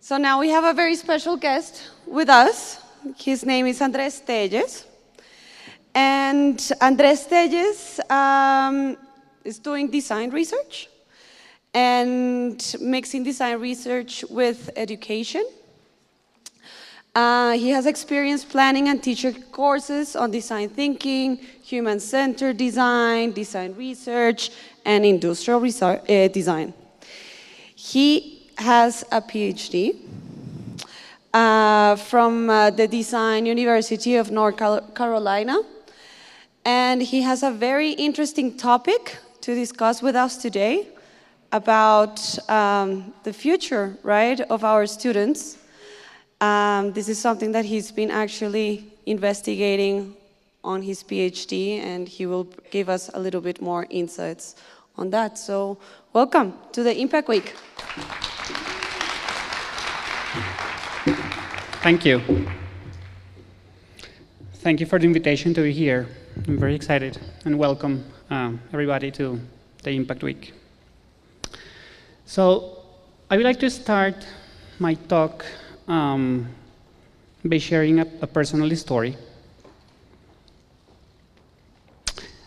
So now we have a very special guest with us. His name is Andrés Téllez. And Andrés Téllez is doing design research and mixing design research with education. He has experience planning and teaching courses on design thinking, human-centered design, design research, and industrial design. He has a PhD from the Design University of North Carolina, and he has a very interesting topic to discuss with us today about the future, right, of our students. This is something that he's been actually investigating on his PhD, and he will give us a little bit more insights on that. So welcome to the Impact Week. Thank you. Thank you for the invitation to be here. I'm very excited, and welcome everybody to the Impact Week. So I would like to start my talk by sharing a personal story.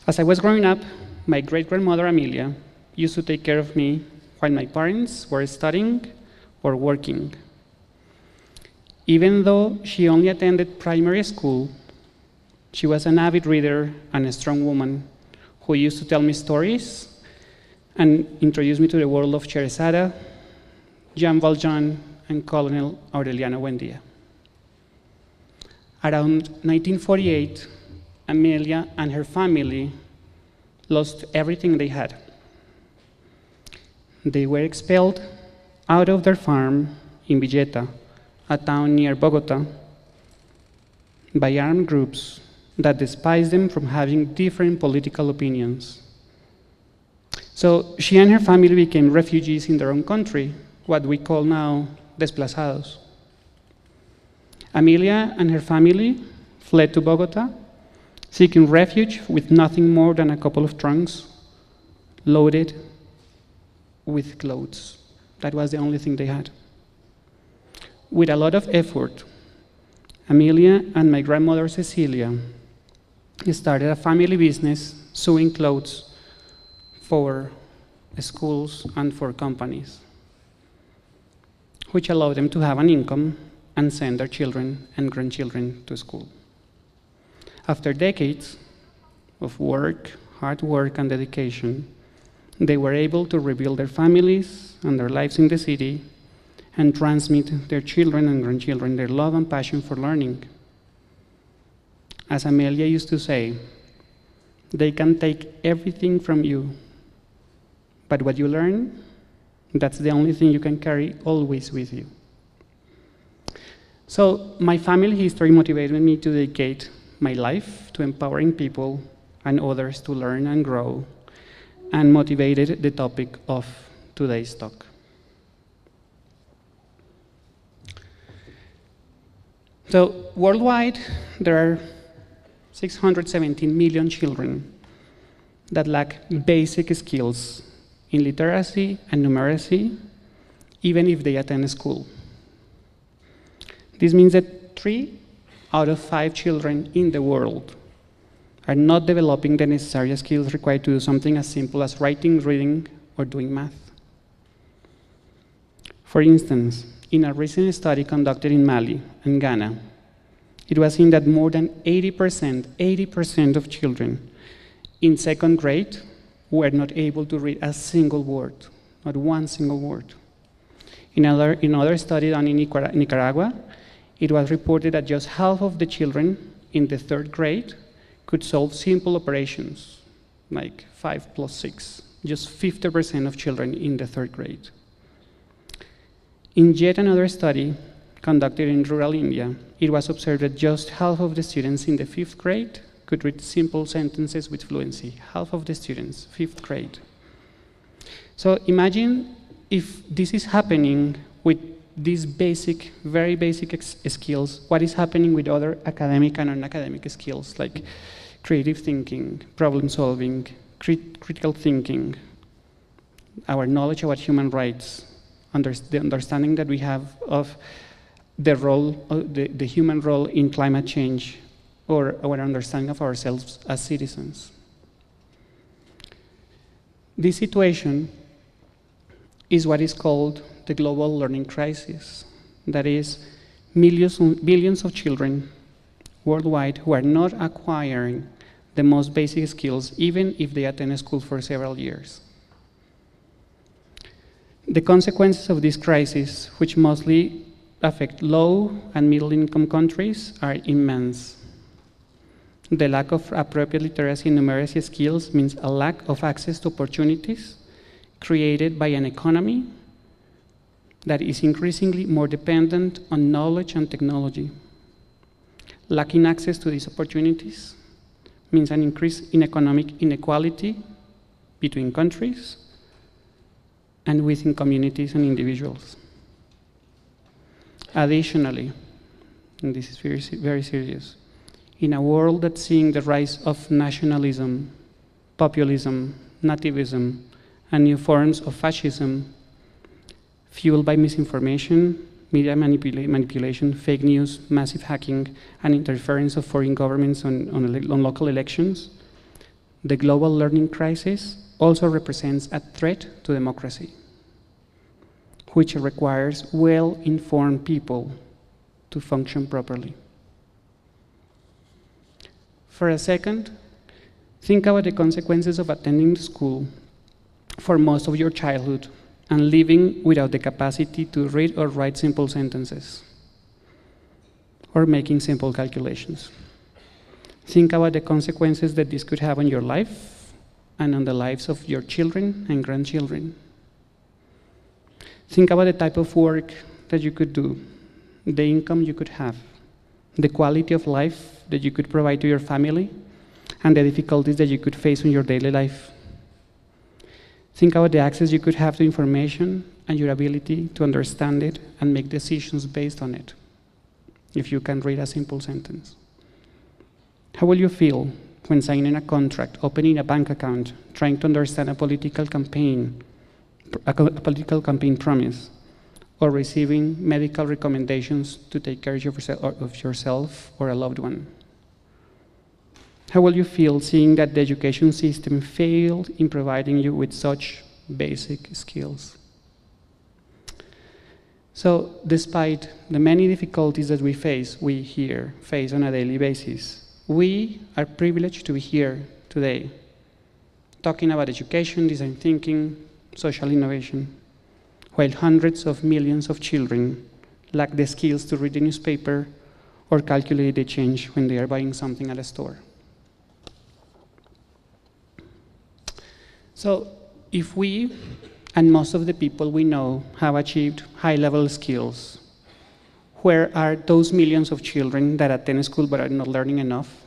As I was growing up, my great-grandmother Amelia used to take care of me while my parents were studying or working. Even though she only attended primary school, she was an avid reader and a strong woman who used to tell me stories and introduce me to the world of Cheresada, Jean Valjean, and Colonel Aureliano Buendia. Around 1948, Amelia and her family lost everything they had. They were expelled out of their farm in Villeta, a town near Bogota, by armed groups that despised them from having different political opinions. So she and her family became refugees in their own country, what we call now desplazados. Amelia and her family fled to Bogota, seeking refuge with nothing more than a couple of trunks loaded with clothes. That was the only thing they had. With a lot of effort, Amelia and my grandmother Cecilia started a family business sewing clothes for schools and for companies, which allowed them to have an income and send their children and grandchildren to school. After decades of work, hard work, and dedication, they were able to rebuild their families and their lives in the city and transmit their children and grandchildren their love and passion for learning. As Amelia used to say, they can take everything from you, but what you learn, that's the only thing you can carry always with you. So my family history motivated me to dedicate my life to empowering people and others to learn and grow, and motivated the topic of today's talk. So worldwide, there are 617 million children that lack basic skills in literacy and numeracy, even if they attend school. This means that 3 out of 5 children in the world are not developing the necessary skills required to do something as simple as writing, reading, or doing math. For instance, in a recent study conducted in Mali and Ghana, it was seen that more than 80% of children in 2nd grade were not able to read a single word, not one single word. In another study done in Nicaragua, it was reported that just half of the children in the 3rd grade could solve simple operations, like 5 plus 6, just 50% of children in the 3rd grade. In yet another study conducted in rural India, it was observed that just half of the students in the 5th grade could read simple sentences with fluency. Half of the students, 5th grade. So imagine if this is happening with these basic, very basic skills, what is happening with other academic and non-academic skills, like creative thinking, problem solving, critical thinking, our knowledge about human rights, the understanding that we have of the role, the human role in climate change, or our understanding of ourselves as citizens. This situation is what is called the global learning crisis. That is, billions of children worldwide who are not acquiring the most basic skills, even if they attend school for several years. The consequences of this crisis, which mostly affect low and middle-income countries, are immense. The lack of appropriate literacy and numeracy skills means a lack of access to opportunities created by an economy that is increasingly more dependent on knowledge and technology. Lacking access to these opportunities means an increase in economic inequality between countries and within communities and individuals. Additionally, and this is very, very serious, in a world that's seeing the rise of nationalism, populism, nativism, and new forms of fascism, fueled by misinformation, media manipulation, fake news, massive hacking, and interference of foreign governments on local elections, the global learning crisis also represents a threat to democracy, which requires well-informed people to function properly. For a second, think about the consequences of attending school for most of your childhood and living without the capacity to read or write simple sentences or making simple calculations. Think about the consequences that this could have on your life and on the lives of your children and grandchildren. Think about the type of work that you could do, the income you could have, the quality of life that you could provide to your family, and the difficulties that you could face in your daily life. Think about the access you could have to information and your ability to understand it and make decisions based on it, if you can read a simple sentence. How will you feel when signing a contract, opening a bank account, trying to understand a political campaign promise, or receiving medical recommendations to take care of yourself or a loved one? How will you feel seeing that the education system failed in providing you with such basic skills? So, despite the many difficulties that we here face on a daily basis, we are privileged to be here today, talking about education, design thinking, social innovation, while hundreds of millions of children lack the skills to read the newspaper or calculate the change when they are buying something at a store. So, if we and most of the people we know have achieved high-level skills, where are those millions of children that attend school but are not learning enough?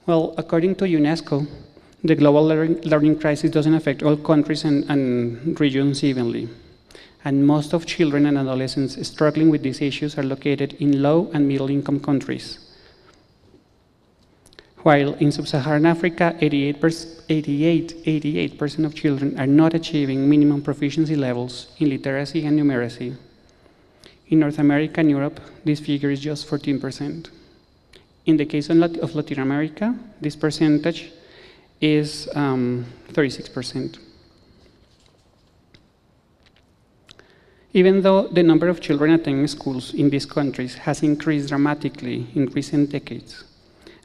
Well, according to UNESCO, the global learning crisis doesn't affect all countries and regions evenly. And most of children and adolescents struggling with these issues are located in low and middle-income countries. While in sub-Saharan Africa, 88% of children are not achieving minimum proficiency levels in literacy and numeracy. In North America and Europe, this figure is just 14%. In the case of Latin America, this percentage is 36%. Even though the number of children attending schools in these countries has increased dramatically in recent decades,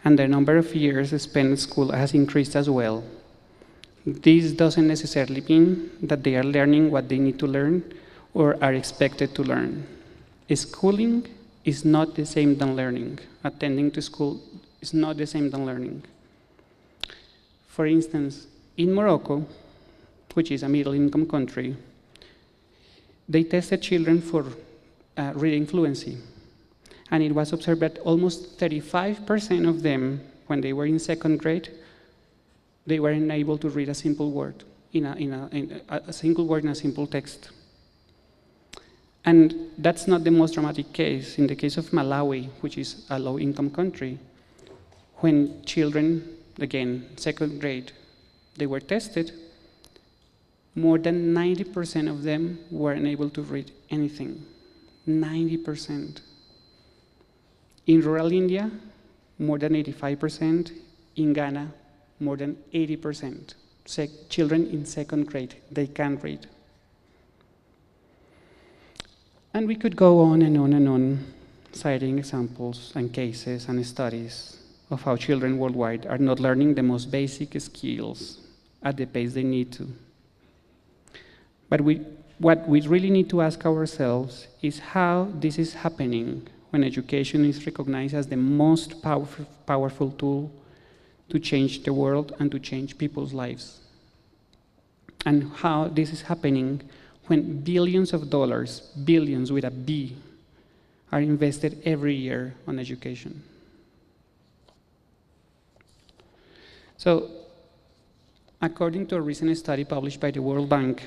and the number of years spent at school has increased as well, this doesn't necessarily mean that they are learning what they need to learn or are expected to learn. Schooling is not the same than learning. Attending to school is not the same than learning. For instance, in Morocco, which is a middle-income country, they tested children for reading fluency. And it was observed that almost 35% of them, when they were in second grade, they were unable to read a simple word in a single word in a simple text. And that's not the most dramatic case. In the case of Malawi, which is a low-income country, when children, again, second grade, they were tested, more than 90% of them were unable to read anything. 90%. In rural India, more than 85%. In Ghana, more than 80%. Children in second grade, they can't read. And we could go on and on and on, citing examples and cases and studies of how children worldwide are not learning the most basic skills at the pace they need to. But what we really need to ask ourselves is how this is happening when education is recognized as the most powerful tool to change the world and to change people's lives. And how this is happening when billions of dollars, billions with a B, are invested every year on education. So, according to a recent study published by the World Bank,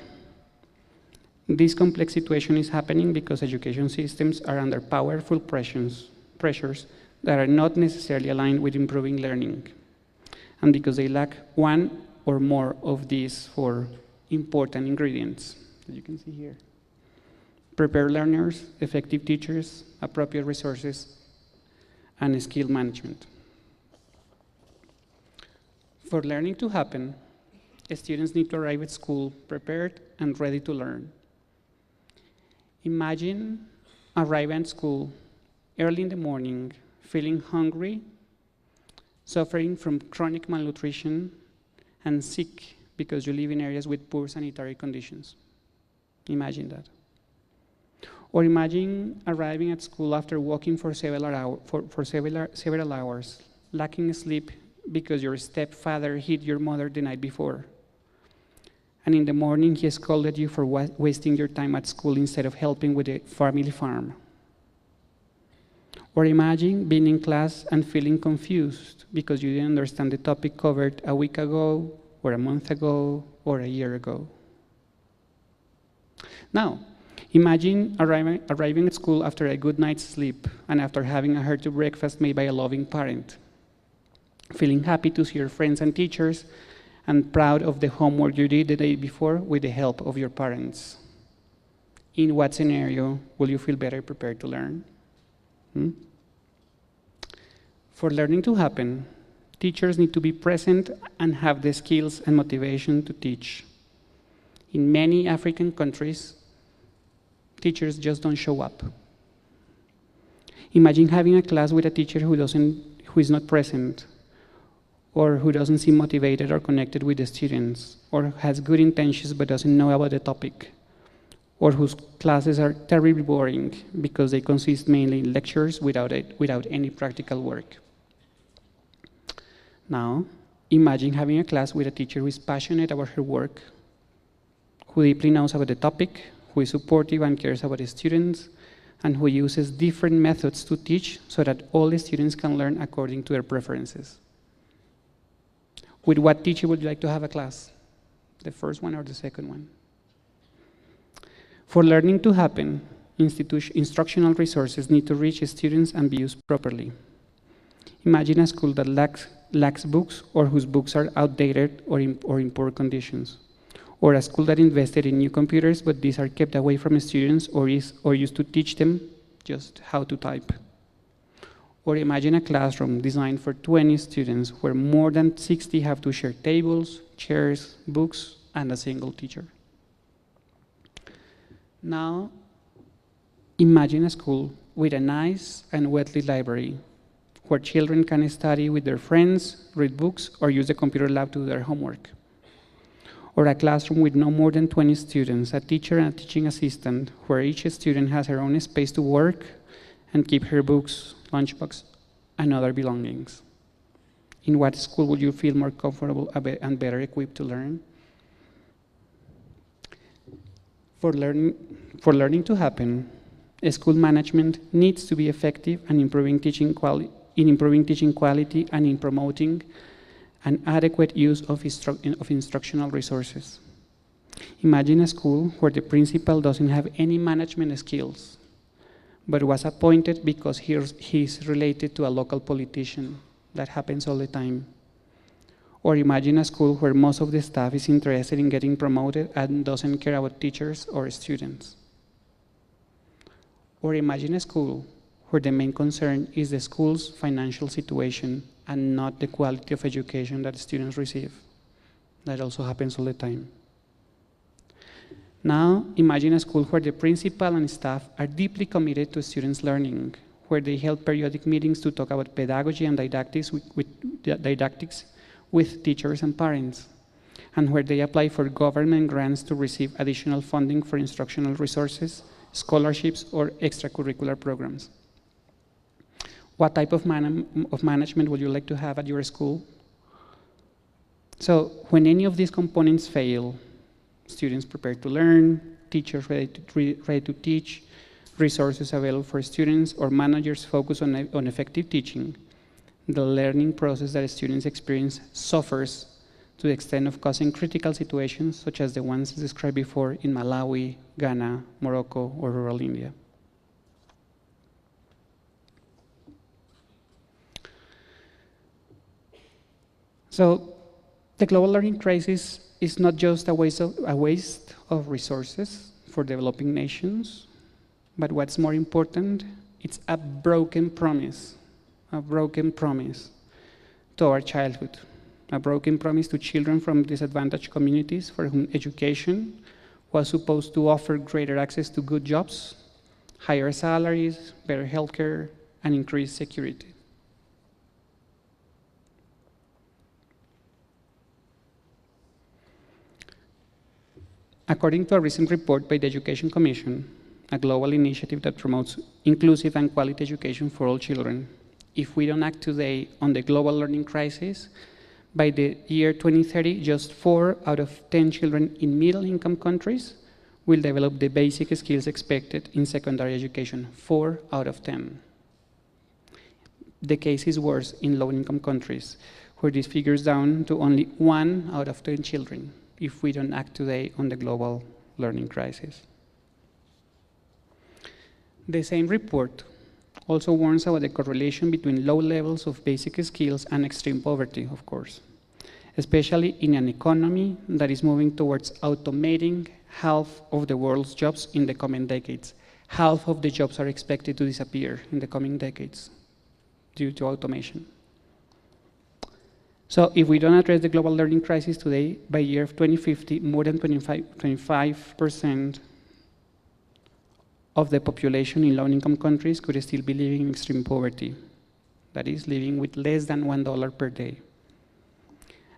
this complex situation is happening because education systems are under powerful pressures that are not necessarily aligned with improving learning, and because they lack one or more of these four important ingredients that you can see here: prepared learners, effective teachers, appropriate resources, and skill management. For learning to happen, students need to arrive at school prepared and ready to learn. Imagine arriving at school early in the morning, feeling hungry, suffering from chronic malnutrition, and sick because you live in areas with poor sanitary conditions. Imagine that. Or imagine arriving at school after walking for several hours, lacking sleep because your stepfather hit your mother the night before. And in the morning, he scolded you for wasting your time at school instead of helping with the family farm. Or imagine being in class and feeling confused because you didn't understand the topic covered a week ago, or a month ago, or a year ago. Now, imagine arriving at school after a good night's sleep and after having a hearty breakfast made by a loving parent, feeling happy to see your friends and teachers, and proud of the homework you did the day before with the help of your parents. In what scenario will you feel better prepared to learn? For learning to happen, teachers need to be present and have the skills and motivation to teach. In many African countries, teachers just don't show up. Imagine having a class with a teacher who is not present, or who doesn't seem motivated or connected with the students, or has good intentions but doesn't know about the topic, or whose classes are terribly boring because they consist mainly in lectures without any practical work. Now, imagine having a class with a teacher who is passionate about her work, who deeply knows about the topic, who is supportive and cares about the students, and who uses different methods to teach so that all the students can learn according to their preferences. With what teacher would you like to have a class? The first one or the second one? For learning to happen, instructional resources need to reach students and be used properly. Imagine a school that lacks books, or whose books are outdated or in poor conditions. Or a school that invested in new computers, but these are kept away from students or used to teach them just how to type. Or imagine a classroom designed for 20 students where more than 60 have to share tables, chairs, books, and a single teacher. Now, imagine a school with a nice and well-lit library where children can study with their friends, read books, or use the computer lab to do their homework. Or a classroom with no more than 20 students, a teacher and a teaching assistant, where each student has her own space to work and keep her books, lunchbox, and other belongings. In what school would you feel more comfortable and better equipped to learn? For learning to happen, school management needs to be effective in improving teaching quality and in promoting an adequate use of instructional resources. Imagine a school where the principal doesn't have any management skills, but was appointed because he's related to a local politician. That happens all the time. Or imagine a school where most of the staff is interested in getting promoted and doesn't care about teachers or students. Or imagine a school where the main concern is the school's financial situation and not the quality of education that students receive. That also happens all the time. Now, imagine a school where the principal and staff are deeply committed to students' learning, where they hold periodic meetings to talk about pedagogy and didactics with teachers and parents, and where they apply for government grants to receive additional funding for instructional resources, scholarships, or extracurricular programs. What type of management would you like to have at your school? So when any of these components fail, students prepared to learn, teachers ready to teach, resources available for students, or managers focus on effective teaching, the learning process that students experience suffers to the extent of causing critical situations such as the ones described before in Malawi, Ghana, Morocco, or rural India. So the global learning crisis is not just a waste of resources for developing nations, but what's more important, it's a broken promise to our childhood, a broken promise to children from disadvantaged communities for whom education was supposed to offer greater access to good jobs, higher salaries, better healthcare, and increased security. According to a recent report by the Education Commission, a global initiative that promotes inclusive and quality education for all children, if we don't act today on the global learning crisis, by the year 2030, just 4 out of 10 children in middle-income countries will develop the basic skills expected in secondary education. 4 out of 10. The case is worse in low-income countries, where this figures down to only 1 out of 10 children if we don't act today on the global learning crisis. The same report also warns about the correlation between low levels of basic skills and extreme poverty, of course, especially in an economy that is moving towards automating half of the world's jobs in the coming decades. Half of the jobs are expected to disappear in the coming decades due to automation. So if we don't address the global learning crisis today, by year of 2050, more than 25% of the population in low-income countries could still be living in extreme poverty. That is, living with less than $1 per day.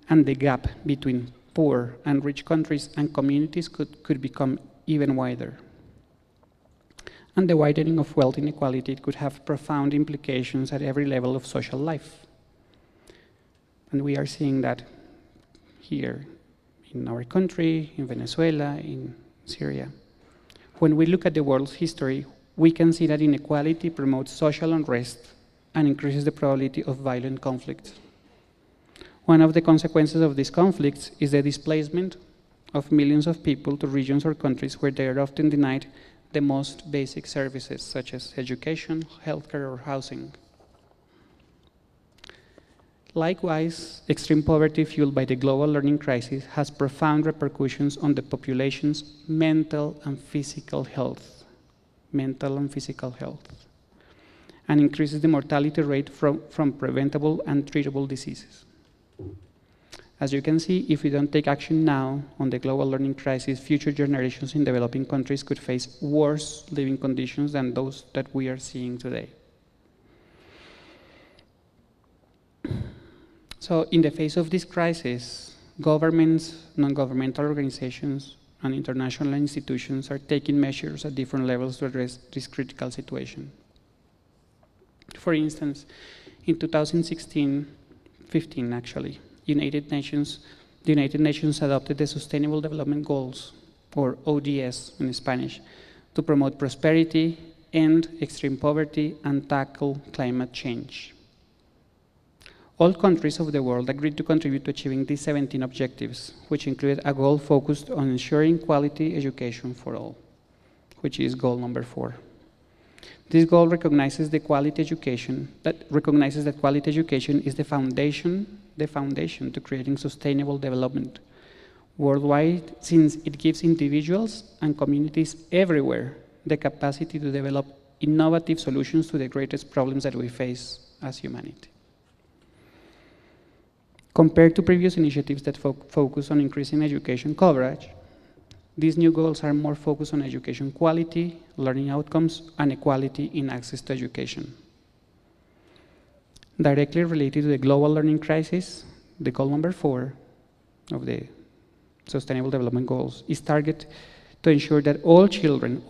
And the gap between poor and rich countries and communities could become even wider. And the widening of wealth inequality could have profound implications at every level of social life. And we are seeing that here in our country, in Venezuela, in Syria. When we look at the world's history, we can see that inequality promotes social unrest and increases the probability of violent conflict. One of the consequences of these conflicts is the displacement of millions of people to regions or countries where they are often denied the most basic services, such as education, healthcare, or housing. Likewise, extreme poverty fueled by the global learning crisis has profound repercussions on the population's mental and physical health, and increases the mortality rate from preventable and treatable diseases. As you can see, if we don't take action now on the global learning crisis, future generations in developing countries could face worse living conditions than those that we are seeing today. So in the face of this crisis, governments, non-governmental organizations, and international institutions are taking measures at different levels to address this critical situation. For instance, in 2015 actually, the United Nations adopted the Sustainable Development Goals, or ODS in Spanish, to promote prosperity, end extreme poverty, and tackle climate change. All countries of the world agreed to contribute to achieving these 17 objectives, which included a goal focused on ensuring quality education for all, which is goal number 4. This goal recognizes that quality education is the foundation to creating sustainable development worldwide, since it gives individuals and communities everywhere the capacity to develop innovative solutions to the greatest problems that we face as humanity. Compared to previous initiatives that focus on increasing education coverage, these new goals are more focused on education quality, learning outcomes, and equality in access to education. Directly related to the global learning crisis, the goal number 4 of the Sustainable Development Goals is targeted to ensure that all children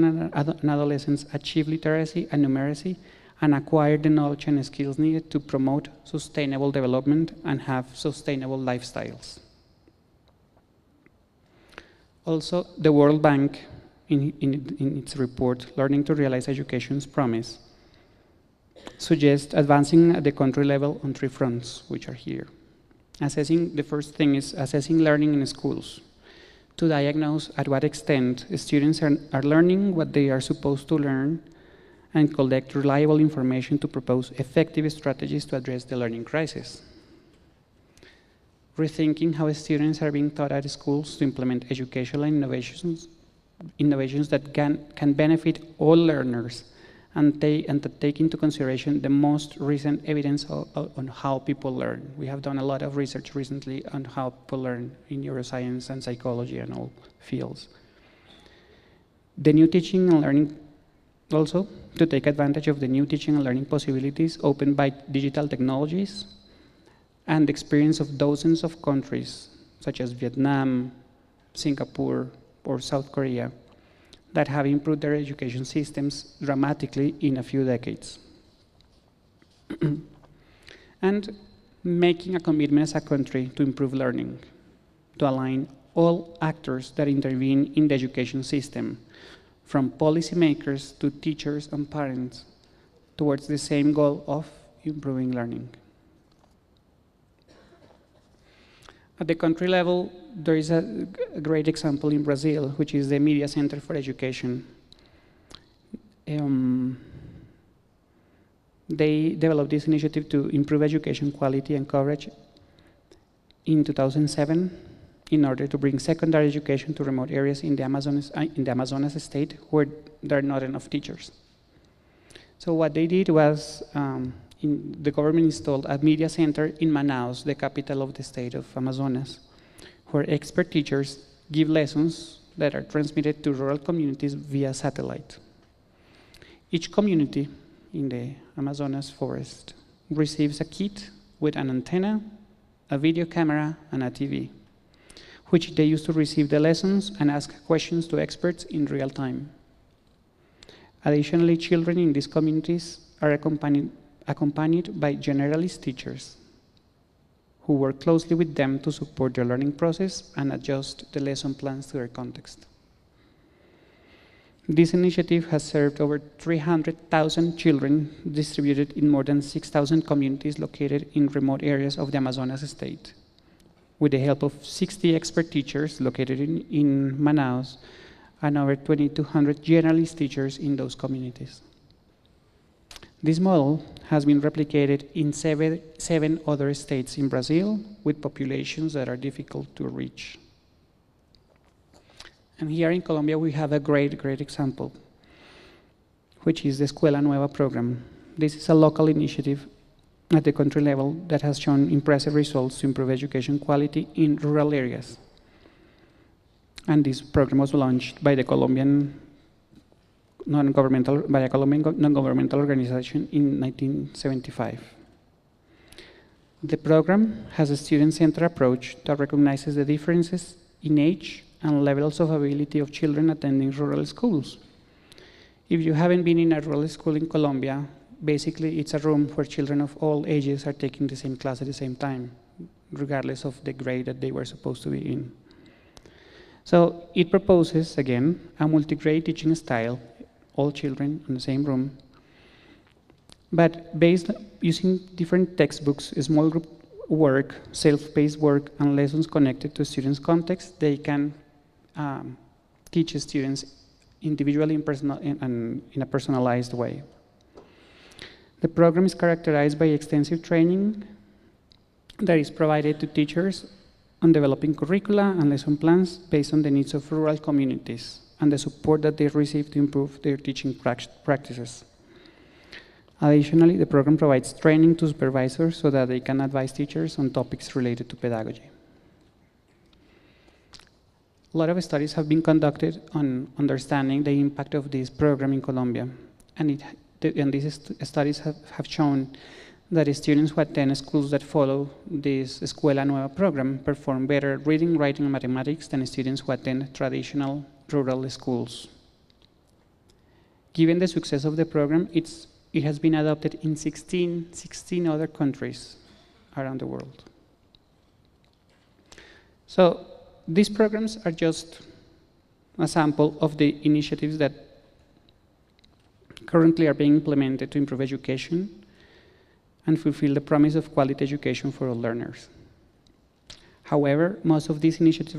and adolescents achieve literacy and numeracy and acquire the knowledge and skills needed to promote sustainable development and have sustainable lifestyles. Also, the World Bank, in its report, Learning to Realize Education's Promise, suggests advancing at the country level on 3 fronts, which are here. The first thing is assessing learning in schools, to diagnose at what extent students are learning what they are supposed to learn and collect reliable information to propose effective strategies to address the learning crisis. Rethinking how students are being taught at schools to implement educational innovations that can benefit all learners and to take into consideration the most recent evidence on how people learn. We have done a lot of research recently on how people learn in neuroscience and psychology and all fields. The new teaching and learning, also to take advantage of the new teaching and learning possibilities opened by digital technologies and the experience of dozens of countries, such as Vietnam, Singapore, or South Korea, that have improved their education systems dramatically in a few decades. And making a commitment as a country to improve learning, to align all actors that intervene in the education system, from policymakers to teachers and parents, towards the same goal of improving learning. At the country level, there is a great example in Brazil, which is the Media Center for Education. They developed this initiative to improve education quality and coverage in 2007 in order to bring secondary education to remote areas in the Amazonas state where there are not enough teachers. So what they did was the government installed a media center in Manaus, the capital of the state of Amazonas, where expert teachers give lessons that are transmitted to rural communities via satellite. Each community in the Amazonas forest receives a kit with an antenna, a video camera, and a TV, which they use to receive the lessons and ask questions to experts in real time. Additionally, children in these communities are accompanied by generalist teachers who work closely with them to support their learning process and adjust the lesson plans to their context. This initiative has served over 300,000 children distributed in more than 6,000 communities located in remote areas of the Amazonas state, with the help of 60 expert teachers located in Manaus and over 2,200 generalist teachers in those communities. This model has been replicated in seven other states in Brazil with populations that are difficult to reach. And here in Colombia, we have a great example, which is the Escuela Nueva program. This is a local initiative at the country level that has shown impressive results to improve education quality in rural areas. And this program was launched by the Colombian non-governmental organization in 1975. The program has a student-centered approach that recognizes the differences in age and levels of ability of children attending rural schools. If you haven't been in a rural school in Colombia, basically it's a room where children of all ages are taking the same class at the same time, regardless of the grade that they were supposed to be in. So it proposes, again, a multi-grade teaching style, all children in the same room, but based using different textbooks, small group work, self-paced work, and lessons connected to students' context, they can teach students individually and in a personalized way. The program is characterized by extensive training that is provided to teachers on developing curricula and lesson plans based on the needs of rural communities and the support that they receive to improve their teaching practices. Additionally, the program provides training to supervisors so that they can advise teachers on topics related to pedagogy. A lot of studies have been conducted on understanding the impact of this program in Colombia, and these studies have shown that students who attend schools that follow this Escuela Nueva program perform better reading, writing, and mathematics than students who attend traditional rural schools. Given the success of the program, it has been adopted in 16 other countries around the world. So these programs are just a sample of the initiatives that currently are being implemented to improve education and fulfill the promise of quality education for all learners. However, most of these initiatives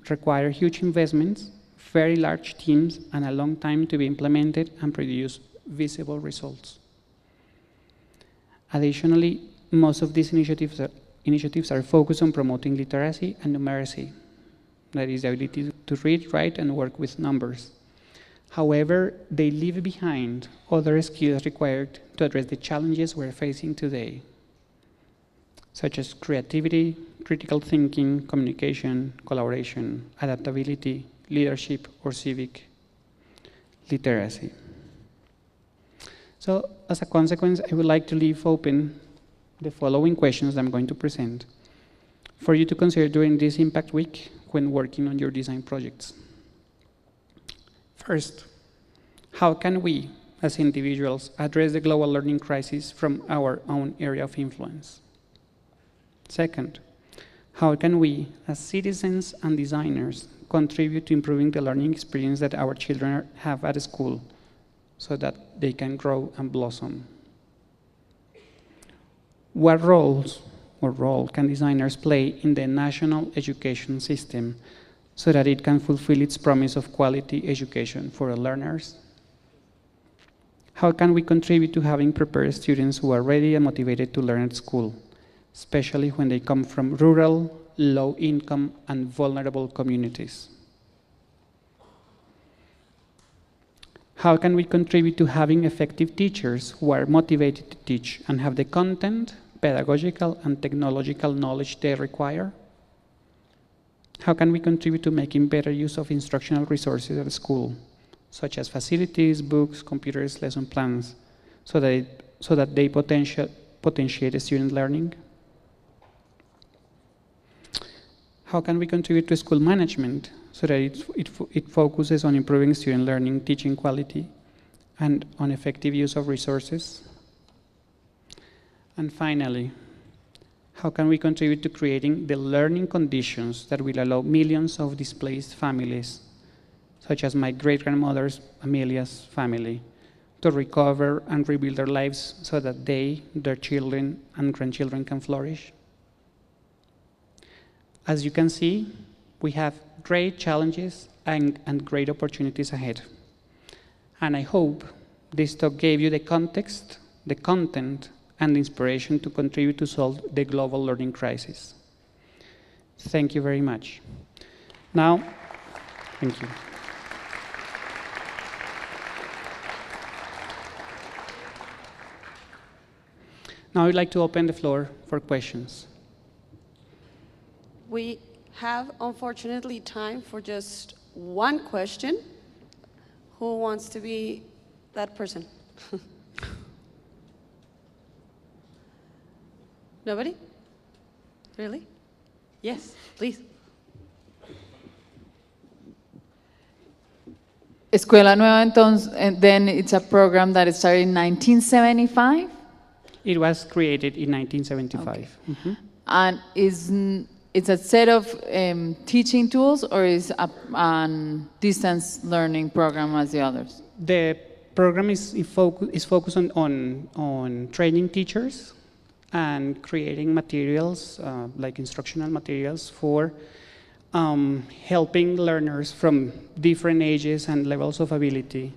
require huge investments, very large teams, and a long time to be implemented and produce visible results. Additionally, most of these initiatives are focused on promoting literacy and numeracy, that is, the ability to read, write, and work with numbers. However, they leave behind other skills required to address the challenges we're facing today, such as creativity, critical thinking, communication, collaboration, adaptability, leadership, or civic literacy. So, as a consequence, I would like to leave open the following questions I'm going to present for you to consider during this Impact Week when working on your design projects. First, how can we, as individuals, address the global learning crisis from our own area of influence? Second, how can we, as citizens and designers, contribute to improving the learning experience that our children have at school so that they can grow and blossom? What role can designers play in the national education system so that it can fulfill its promise of quality education for all learners? How can we contribute to having prepared students who are ready and motivated to learn at school, especially when they come from rural, low-income, and vulnerable communities? How can we contribute to having effective teachers who are motivated to teach and have the content, pedagogical, and technological knowledge they require? How can we contribute to making better use of instructional resources at school, such as facilities, books, computers, lesson plans, so that they potentiate student learning? How can we contribute to school management so that it focuses on improving student learning, teaching quality, and on effective use of resources? And finally, how can we contribute to creating the learning conditions that will allow millions of displaced families, such as my great-grandmother's Amelia's family, to recover and rebuild their lives so that they, their children, and grandchildren can flourish? As you can see, we have great challenges and great opportunities ahead. And I hope this talk gave you the context, the content, and the inspiration to contribute to solve the global learning crisis. Thank you very much. Now, thank you. Now I'd like to open the floor for questions. We have, unfortunately, time for just one question. Who wants to be that person? Nobody? Really? Yes, please. Escuela Nueva, entonces, and then it's a program that started in 1975? It was created in 1975. Okay. Mm-hmm. And it's a set of teaching tools, or is a distance learning program as the others? The program is focused on training teachers and creating materials, like instructional materials for helping learners from different ages and levels of ability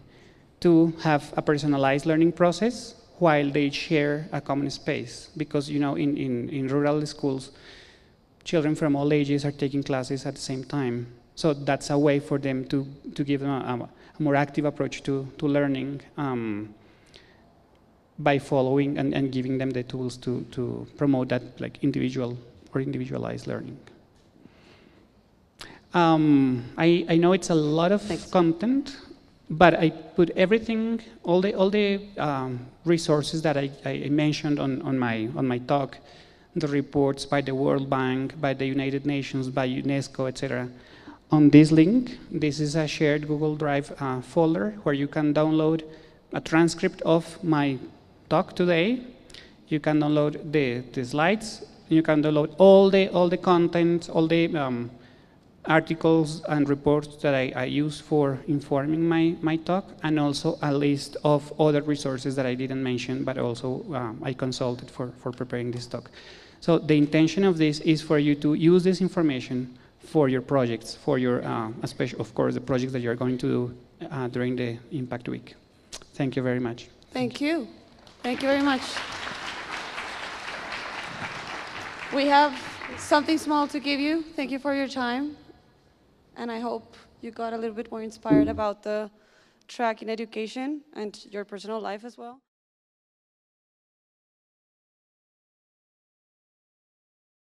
to have a personalized learning process while they share a common space. Because in rural schools, children from all ages are taking classes at the same time. So that's a way for them to give them a more active approach to learning by following and giving them the tools to promote that individual or individualized learning. I know it's a lot of content, but I put everything, all the resources that I mentioned on my talk, the reports by the World Bank, by the United Nations, by UNESCO, etc., on this link. This is a shared Google Drive folder where you can download a transcript of my talk today. You can download the slides. You can download all the content, all the articles and reports that I use for informing my talk, and also a list of other resources that I didn't mention, but also I consulted for preparing this talk. So the intention of this is for you to use this information for your projects, for your, especially, of course, the projects that you're going to do during the Impact Week. Thank you very much. Thank you. Thank you very much. We have something small to give you. Thank you for your time. And I hope you got a little bit more inspired about the track in education and your personal life as well.